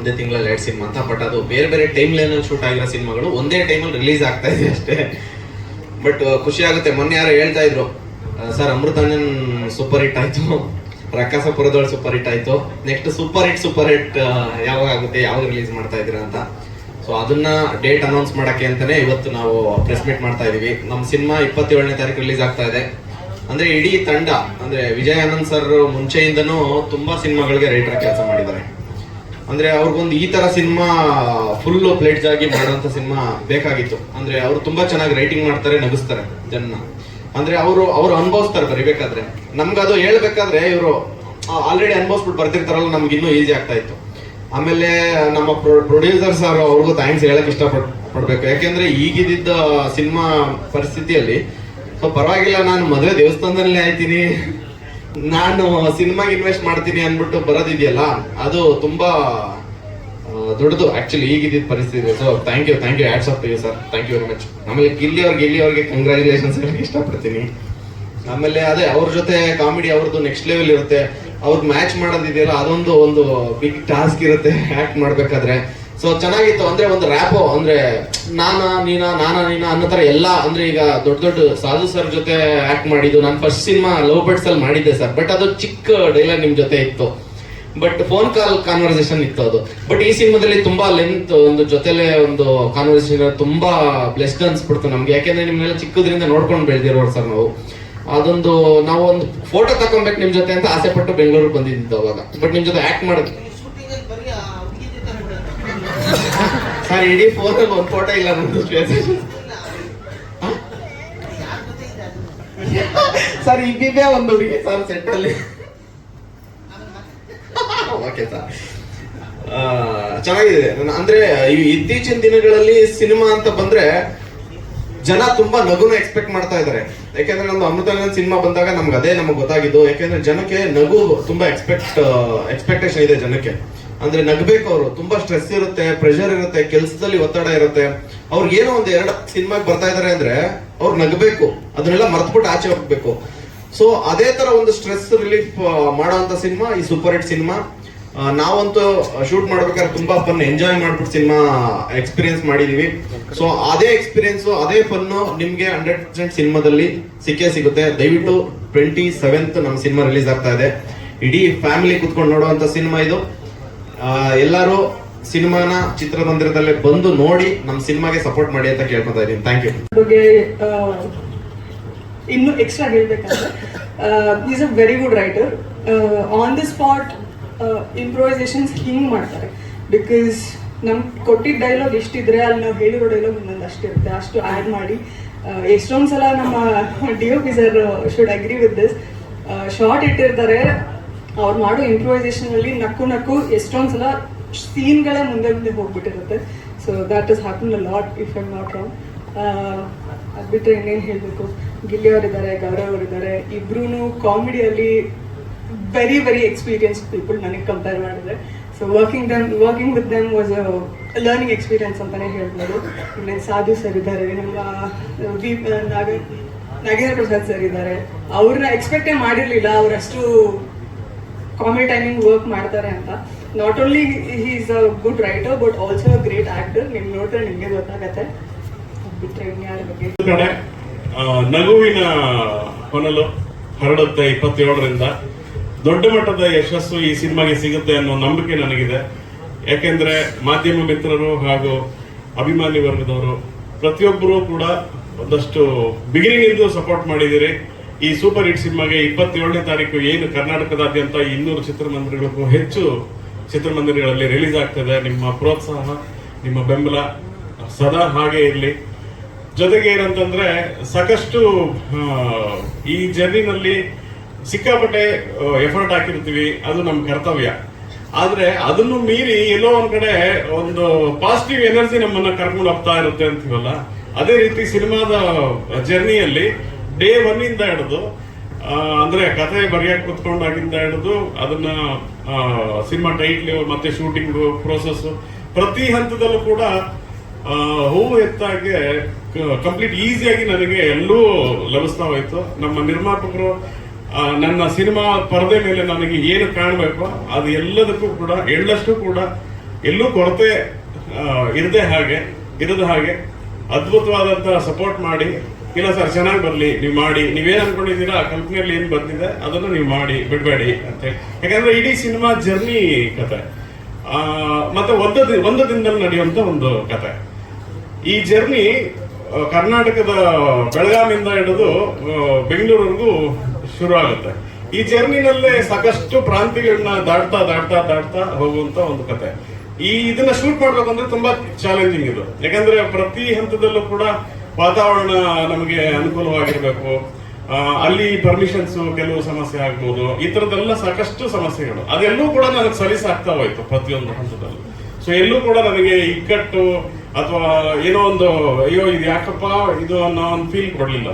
ಒಂದೇ ತಿಂಗಳಲ್ಲಿ 2 ಸಿನಿಮಾ ಅಂತ. ಬಟ್ ಅದು ಬೇರೆ ಬೇರೆ ಟೈಮ್ ಲೈನಲ್ಲಿ ಶೂಟ್ ಆಗಿರೋ ಸಿನಿಮಾಗಳು ಒಂದೇ ಟೈಮಲ್ಲಿ ರಿಲೀಸ್ ಆಗ್ತಾ ಇದೆ ಅಷ್ಟೇ. ಬಟ್ ಖುಷಿ ಆಗುತ್ತೆ. ಮೊನ್ನೆ ಯಾರೋ ಹೇಳ್ತಾ ಇದ್ರು, ಸರ್ ಅಮೃತಾಂಜನ್ ಸೂಪರ್ ಹಿಟ್ ಆಯ್ತು, ರಕ್ಕಸಪುರದೊಳ ಸೂಪರ್ ಹಿಟ್ ಆಯ್ತು, ನೆಕ್ಸ್ಟ್ ಸೂಪರ್ ಹಿಟ್ ಯಾವಾಗ ಆಗುತ್ತೆ, ಯಾವಾಗ ರಿಲೀಸ್ ಮಾಡ್ತಾ ಇದ್ದೀರಾ ಅಂತ. ಸೊ ಅದನ್ನ ಡೇಟ್ ಅನೌನ್ಸ್ ಮಾಡಕ್ಕೆ ಅಂತಾನೆ ಇವತ್ತು ನಾವು ಪ್ರೆಸ್ ಮೀಟ್ ಮಾಡ್ತಾ ಇದೀವಿ. ನಮ್ಮ ಸಿನಿಮಾ 27ನೇ ತಾರೀಕು ರಿಲೀಸ್ ಆಗ್ತಾ ಇದೆ. ಅಂದ್ರೆ ಇಡೀ ತಂಡ, ಅಂದ್ರೆ ವಿಜಯ್ ಆನಂದ್ ಸರ್ ಮುಂಚೆಯಿಂದನೂ ತುಂಬಾ ಸಿನಿಮಾಗಳಿಗೆ ರೈಟರ್ ಕೆಲಸ ಮಾಡಿದ್ದಾರೆ. ಅಂದ್ರೆ ಅವ್ರಿಗೊಂದು ಈ ತರ ಸಿನಿಮಾ ಫುಲ್ ಪ್ಲೇಟ್ಸ್ ಆಗಿ ಮಾಡುವಂತ ಸಿನಿಮಾ ಬೇಕಾಗಿತ್ತು. ಅಂದ್ರೆ ಅವರು ತುಂಬಾ ಚೆನ್ನಾಗಿ ರೈಟಿಂಗ್ ಮಾಡ್ತಾರೆ, ನಗಿಸ್ತಾರೆ ಜನ. ಅಂದ್ರೆ ಅವರು ಅನುಭವಿಸ್ತಾರೆ ಬರಿಬೇಕಾದ್ರೆ. ನಮ್ಗದು ಹೇಳ್ಬೇಕಾದ್ರೆ ಇವರು ಆಲ್ರೆಡಿ ಅನುಭವಿಸ್ಬಿಟ್ಟು ಬರ್ತಿರ್ತಾರಲ್ಲ, ನಮ್ಗೆ ಇನ್ನೂ ಈಸಿ ಆಗ್ತಾ ಇತ್ತು. ಆಮೇಲೆ ನಮ್ಮ ಪ್ರೊಡ್ಯೂಸರ್ ಸರ್ ಅವ್ರಿಗೂ ಥ್ಯಾಂಕ್ಸ್ ಹೇಳಕ್ ಇಷ್ಟಪಡ್ಬೇಕು. ಯಾಕೆಂದ್ರೆ ಈಗಿದ್ದ ಸಿನಿಮಾ ಪರಿಸ್ಥಿತಿಯಲ್ಲಿ ಸೊ ಪರವಾಗಿಲ್ಲ, ನಾನು ಮದುವೆ ದೇವಸ್ಥಾನದಲ್ಲೇ ಆಯ್ತೀನಿ, ನಾನು ಸಿನಿಮಾಗೆ ಇನ್ವೆಸ್ಟ್ ಮಾಡ್ತೀನಿ ಅನ್ಬಿಟ್ಟು ಬರೋದಿದೆಯಲ್ಲ, ಅದು ತುಂಬಾ ದೊಡ್ಡದು ಆಕ್ಚುಲಿ ಈಗಿದ್ದ ಪರಿಸ್ಥಿತಿ. So thank you hats off to you sir, thank you very much. ಆಮೇಲೆ ಗಿಲ್ಲಿ ಅವ್ರಿಗೆ ಕಂಗ್ರ್ಯಾಚುಲೇಷನ್ಸ್ ಹೇಳಕ್ಕೆ ಇಷ್ಟಪಡ್ತೀನಿ. ಆಮೇಲೆ ಅದೇ ಅವ್ರ ಜೊತೆ ಕಾಮಿಡಿ ಅವ್ರದ್ದು ನೆಕ್ಸ್ಟ್ ಲೆವೆಲ್ ಇರುತ್ತೆ. ಅವ್ರಿಗೆ ಮ್ಯಾಚ್ ಮಾಡೋದಿದೆಯಲ್ಲ, ಅದೊಂದು ಒಂದು ಬಿಗ್ ಟಾಸ್ಕ್ ಇರುತ್ತೆ ಆಕ್ಟ್ ಮಾಡ್ಬೇಕಾದ್ರೆ. ಸೊ ಚೆನ್ನಾಗಿತ್ತು. ಅಂದ್ರೆ ಒಂದು ರ್ಯಾಪೋ, ಅಂದ್ರೆ ನಾನಾ ನೀನಾ ಅನ್ನೋ ತರ ಎಲ್ಲ. ಅಂದ್ರೆ ಈಗ ದೊಡ್ಡ ಸಾಧು ಸರ್ ಜೊತೆ ಆಕ್ಟ್ ಮಾಡಿದ್ದು ನಾನು ಫಸ್ಟ್ ಸಿನಿಮಾ ಲವ್ ಬರ್ಡ್ಸ್ ಅಲ್ಲಿ ಮಾಡಿದ್ದೆ ಸರ್. ಬಟ್ ಅದು ಚಿಕ್ಕ ಡೈಲಾಗ್ ನಿಮ್ ಜೊತೆ ಇತ್ತು, ಬಟ್ ಫೋನ್ ಕಾಲ್ ಕಾನ್ವರ್ಸೇಷನ್ ಇತ್ತು ಅದು. ಬಟ್ ಈ ಸಿನಿಮಾದಲ್ಲಿ ತುಂಬಾ ಲೆಂತ್, ಒಂದು ಜೊತೆಲೆ ಒಂದು ಕಾನ್ವರ್ಸೇಷನ್ ತುಂಬಾ ಬ್ಲೆಸ್ಡ್ ಅನ್ಸ್ಬಿಡ್ತು ನಮ್ಗೆ. ಯಾಕೆಂದ್ರೆ ನಿಮ್ನೆಲ್ಲ ಚಿಕ್ಕದ್ರಿಂದ ನೋಡ್ಕೊಂಡು ಬೆಳೆದಿರೋರು ಸರ್ ನಾವು. ಅದೊಂದು ನಾವು ಒಂದು ಫೋಟೋ ತಕೊಬೇಕು ನಿಮ್ ಜೊತೆ ಅಂತ ಆಸೆ ಪಟ್ಟು ಬೆಂಗಳೂರಿಗೆ ಬಂದಿದ್ದು ಅವಾಗ. ಬಟ್ ನಿಮ್ ಜೊತೆ ಆಕ್ಟ್ ಮಾಡೋದು ಸರ್, ಇಡೀ ಫೋನ್ ಅಲ್ಲಿ ಒಂದು ಫೋಟೋ ಇಲ್ಲ ನಮ್ದು ಸರ್. ಇದ್ದಿದ್ದೇ ಒಂದು ಹುಡುಗಿ ಸರ್ ಸೆಟ್ ಅಲ್ಲಿ. ಓಕೆ ಸರ್, ಚೆನ್ನಾಗಿದೆ. ಅಂದ್ರೆ ಇತ್ತೀಚಿನ ದಿನಗಳಲ್ಲಿ ಸಿನಿಮಾ ಅಂತ ಬಂದ್ರೆ ಜನ ತುಂಬಾ ನಗುನ ಎಕ್ಸ್ಪೆಕ್ಟ್ ಮಾಡ್ತಾ ಇದಾರೆ. ಯಾಕೆಂದ್ರೆ ನಮ್ದು ಅಮೃತಾಂಜನ್ ಸಿನಿಮಾ ಬಂದಾಗ ನಮ್ಗೆ ಗೊತ್ತಾಗಿದ್ದು. ಯಾಕೆಂದ್ರೆ ಜನಕ್ಕೆ ನಗು ತುಂಬಾ ಎಕ್ಸ್ಪೆಕ್ಟೇಷನ್ ಇದೆ ಜನಕ್ಕೆ. ಅಂದ್ರೆ ನಗಬೇಕು ಅವರು. ತುಂಬಾ ಸ್ಟ್ರೆಸ್ ಇರುತ್ತೆ, ಪ್ರೆಷರ್ ಇರುತ್ತೆ, ಕೆಲಸದಲ್ಲಿ ಒತ್ತಡ ಇರುತ್ತೆ. ಅವ್ರಿಗೆ ಏನೋ ಒಂದು 2 ಸಿನಿಮಾಗೆ ಬರ್ತಾ ಇದಾರೆ ಅಂದ್ರೆ ಅವ್ರು ನಗಬೇಕು, ಅದನ್ನೆಲ್ಲ ಮರ್ತ್ಬಿಟ್ಟು ಆಚೆ ಹೋಗ್ಬೇಕು. ಸೊ ಅದೇ ತರ ಒಂದು ಸ್ಟ್ರೆಸ್ ರಿಲೀಫ್ ಮಾಡೋಂತ ಸಿನಿಮಾ ಈ ಸೂಪರ್ ಹಿಟ್ ಸಿನಿಮಾ. ನಾವಂತೂ ಶೂಟ್ ಮಾಡ್ಬೇಕಾದ್ರೆ ತುಂಬಾ ಫನ್ ಎಂಜಾಯ್ ಮಾಡ್ಬಿಟ್ಟು ಸಿನಿಮಾ ಎಕ್ಸ್ಪೀರಿಯನ್ಸ್ ಮಾಡಿದೀವಿ. ಸೊ ಅದೇ ಎಕ್ಸ್ಪೀರಿಯನ್ಸ್, ಅದೇ ಫನ್ನು ನಿಮ್ಗೆ 100% ಸಿನಿಮಾದಲ್ಲಿ ಸಿಗುತ್ತೆ. ದಯವಿಟ್ಟು 27th ನಮ್ಮ ಸಿನಿಮಾ ರಿಲೀಸ್ ಆಗ್ತಾ ಇದೆ. ಇಡೀ ಫ್ಯಾಮಿಲಿ ಕುತ್ಕೊಂಡು ನೋಡುವಂತ ಸಿನಿಮಾ ಇದು. ಎಲ್ಲರೂ ಸಿನಿಮಾನ ಚಿತ್ರಮಂದಿರದಲ್ಲೇ ಬಂದು ನೋಡಿ ನಮ್ಮ ಸಿನಿಮಾಗೆ ಸಪೋರ್ಟ್ ಮಾಡಿ ಅಂತ ಕೇಳ್ಕೊತಾ ಇದ್ದೀನಿ. Thank you. ಬಗ್ಗೆ ಇನ್ನು ಎಕ್ಸ್ಟ್ರಾ ಹೇಳ್ಬೇಕಂದ್ರೆ, is a very good writer. On the spot improvisations ಹಿಂಗ್ ಮಾಡ್ತಾರೆ. ಬಿಕಾಸ್ ನಮ್ಗೆ ಕೊಟ್ಟಿದ್ದ ಡೈಲಾಗ್ ಎಷ್ಟಿದ್ರೆ ಅಲ್ಲಿ ನಾವು ಹೇಳಿರೋ ಡೈಲಾಗ್ ಇನ್ನೊಂದು ಅಷ್ಟಿರುತ್ತೆ, ಅಷ್ಟು ಆ್ಯಡ್ ಮಾಡಿ. ಎಷ್ಟೊಂದು ಸಲ ನಮ್ಮ DOP sir should agree with this. Short ಇಟ್ಟಿರ್ತಾರೆ, ಅವ್ರು ಮಾಡೋ ಇಂಪ್ರೂವೈಸೇಷನ್ ಅಲ್ಲಿ ನಕ್ಕು ಎಷ್ಟೊಂದು ಸಲ ಸೀನ್ಗಳೇ ಮುಂದೆ ಹೋಗ್ಬಿಟ್ಟಿರುತ್ತೆ. So that is happen a lot if I am not wrong. ಅದು ಬಿಟ್ಟರೆ ಇನ್ನೇನು ಹೇಳಬೇಕು, ಗಿಲ್ಲಿ ಅವರಿದ್ದಾರೆ, ಗೌರವ್ ಅವರಿದ್ದಾರೆ. ಇಬ್ರು ಕಾಮಿಡಿಯಲ್ಲಿ ವೆರಿ ವೆರಿ ಎಕ್ಸ್ಪೀರಿಯನ್ಸ್ ಪೀಪಲ್ ನನಗೆ ಕಂಪೇರ್ ಮಾಡಿದ್ರೆ. So working with them was a learning experience ಅಂತಾನೆ ಹೇಳ್ಬೋದು. ಇನ್ನೇನು ಸಾಧು ಸರ್ ಇದ್ದಾರೆ, ನಮ್ಮ ನಾಗೇಂದ್ರ ಪ್ರಸಾದ್ ಸರ್ ಇದ್ದಾರೆ. ಅವ್ರನ್ನ ಎಕ್ಸ್ಪೆಕ್ಟೇ ಮಾಡಿರಲಿಲ್ಲ ಅವರಷ್ಟು ಕಾಮಿಡಿ ಟೈಮಿಂಗ್ ವರ್ಕ್ ಮಾಡ್ತಾರೆ ಅಂತ. Not only he is a good writer but also a great actor. ನಿಮ್ಗೆ ನೋಡಿದ್ರೆ ನಿಮಗೆ ಗೊತ್ತಾಗತ್ತೆ. ಬಿಟ್ಟರೆ ಇನ್ಯಾರ ಬಗ್ಗೆ ಕಡೆ ನಗುವಿನ ಹೊನಲು ಹರಡುತ್ತೆ. 27ರಿಂದ ದೊಡ್ಡ ಮಟ್ಟದ ಯಶಸ್ಸು ಈ ಸಿನಿಮಾಗೆ ಸಿಗುತ್ತೆ ಅನ್ನೋ ನಂಬಿಕೆ ನನಗಿದೆ. ಯಾಕೆಂದ್ರೆ ಮಾಧ್ಯಮ ಮಿತ್ರರು ಹಾಗೂ ಅಭಿಮಾನಿ ವರ್ಗದವರು ಪ್ರತಿಯೊಬ್ಬರು ಕೂಡ ಒಂದಷ್ಟು ಬಿಗಿನಿಂಗ್ ಇಂದ ಸಪೋರ್ಟ್ ಮಾಡಿದಿರಿ. ಈ ಸೂಪರ್ ಹಿಟ್ ಸಿನಿಮಾಗೆ 27ನೇ ತಾರೀಕು ಏನು ಕರ್ನಾಟಕದಾದ್ಯಂತ 200 ಚಿತ್ರಮಂದಿರಗಳಿಗೂ ಹೆಚ್ಚು ಚಿತ್ರಮಂದಿರಗಳಲ್ಲಿ ರಿಲೀಸ್ ಆಗ್ತದೆ. ನಿಮ್ಮ ಪ್ರೋತ್ಸಾಹ, ನಿಮ್ಮ ಬೆಂಬಲ ಸದಾ ಹಾಗೆ ಇರಲಿ. ಜೊತೆಗೆ ಏನಂತಂದ್ರೆ ಸಾಕಷ್ಟು ಈ ಜರ್ನಿನಲ್ಲಿ ಸಿಕ್ಕಾಪಟ್ಟೆ ಎಫರ್ಟ್ ಹಾಕಿರ್ತೀವಿ, ಅದು ನಮ್ಮ ಕರ್ತವ್ಯ. ಆದ್ರೆ ಅದನ್ನು ಮೀರಿ ಎಲ್ಲೋ ಒಂದ್ ಕಡೆ ಒಂದು ಪಾಸಿಟಿವ್ ಎನರ್ಜಿ ನಮ್ಮನ್ನ ಕರ್ಕೊಂಡು ಹೋಗ್ತಾ ಇರುತ್ತೆ ಅಂತೀವಲ್ಲ, ಅದೇ ರೀತಿ ಸಿನಿಮಾದ ಜರ್ನಿಯಲ್ಲಿ ಡೇ 1 ಇಂದ ಹಿಡಿದು ಅಂದ್ರೆ ಕಥೆ ಬರೆಯಕ್ಕೆ ಕುತ್ಕೊಂಡಾಗಿಂದ ಹಿಡಿದು ಅದನ್ನ ಸಿನಿಮಾ ಟೈಟ್ಲ್ ಮತ್ತೆ ಶೂಟಿಂಗ್ ಪ್ರೋಸೆಸ್ ಪ್ರತಿ ಹಂತದಲ್ಲೂ ಕೂಡ ಹೂವು ಎತ್ತಾಗೆ ಕಂಪ್ಲೀಟ್ ಈಸಿಯಾಗಿ ನನಗೆ ಎಲ್ಲೂ ಲಭಿಸ್ತಾ ಹೋಯ್ತು. ನಮ್ಮ ನಿರ್ಮಾಪಕರು ನನ್ನ ಸಿನಿಮಾ ಪರದೆ ಮೇಲೆ ನನಗೆ ಏನು ಕಾಣಬೇಕು ಅದು ಎಲ್ಲದಕ್ಕೂ ಕೂಡ ಎಳ್ಳಷ್ಟು ಕೂಡ ಎಲ್ಲೂ ಕೊರತೆ ಇರದ ಹಾಗೆ ಅದ್ಭುತವಾದಂತಹ ಸಪೋರ್ಟ್ ಮಾಡಿ, ಇಲ್ಲ ಸರ್ ಚೆನ್ನಾಗಿ ಬರ್ಲಿ, ನೀವು ಮಾಡಿ, ನೀವೇನ್ ಅನ್ಕೊಂಡಿದ್ದೀರಾ ಆ ಕಂಪ್ನಿಯಲ್ಲಿ ಏನ್ ಬಂದಿದೆ ಅದನ್ನ ನೀವು ಮಾಡಿ ಬಿಡಬೇಡಿ ಅಂತ ಹೇಳಿ. ಯಾಕಂದ್ರೆ ಇಡೀ ಸಿನಿಮಾ ಜರ್ನಿ ಕತೆ, ಮತ್ತೆ ಒಂದು ದಿನದಲ್ಲಿ ನಡೆಯುವಂತ ಒಂದು ಕತೆ. ಈ ಜರ್ನಿ ಕರ್ನಾಟಕದ ಬೆಳಗಾವಿಯಿಂದ ಹಿಡಿದು ಬೆಂಗಳೂರಿಗೂ ಶುರು ಆಗುತ್ತೆ. ಈ ಜರ್ನಿನಲ್ಲೇ ಸಾಕಷ್ಟು ಪ್ರಾಂತಿಗಳನ್ನ ದಾಟ್ತಾ ಹೋಗುವಂತ ಒಂದು ಕತೆ. ಇದನ್ನ ಶೂಟ್ ಮಾಡ್ಬೇಕಂದ್ರೆ ತುಂಬಾ ಚಾಲೆಂಜಿಂಗ್ ಇದು. ಯಾಕಂದ್ರೆ ಪ್ರತಿ ಹಂತದಲ್ಲೂ ಕೂಡ ವಾತಾವರಣ ನಮಗೆ ಅನುಕೂಲವಾಗಿರ್ಬೇಕು. ಅಲ್ಲಿ ಪರ್ಮಿಷನ್ಸ್ ಕೆಲವು ಸಮಸ್ಯೆ ಆಗ್ಬೋದು, ಈ ತರದೆಲ್ಲ ಸಾಕಷ್ಟು ಸಮಸ್ಯೆಗಳು. ಅದೆಲ್ಲೂ ಕೂಡ ನನಗೆ ಸಲೀಸಾಗ್ತಾ ಹೋಯ್ತು ಪ್ರತಿಯೊಂದು ಹಂತದಲ್ಲೂ. ಸೊ ಎಲ್ಲೂ ಕೂಡ ನನಗೆ ಇಕ್ಕಟ್ಟು ಅಥವಾ ಏನೋ ಒಂದು ಅಯ್ಯೋ ಇದು ಯಾಕಪ್ಪ ಇದು ಅನ್ನೋ ಒಂದು ಫೀಲ್ ಕೊಡ್ಲಿಲ್ಲ.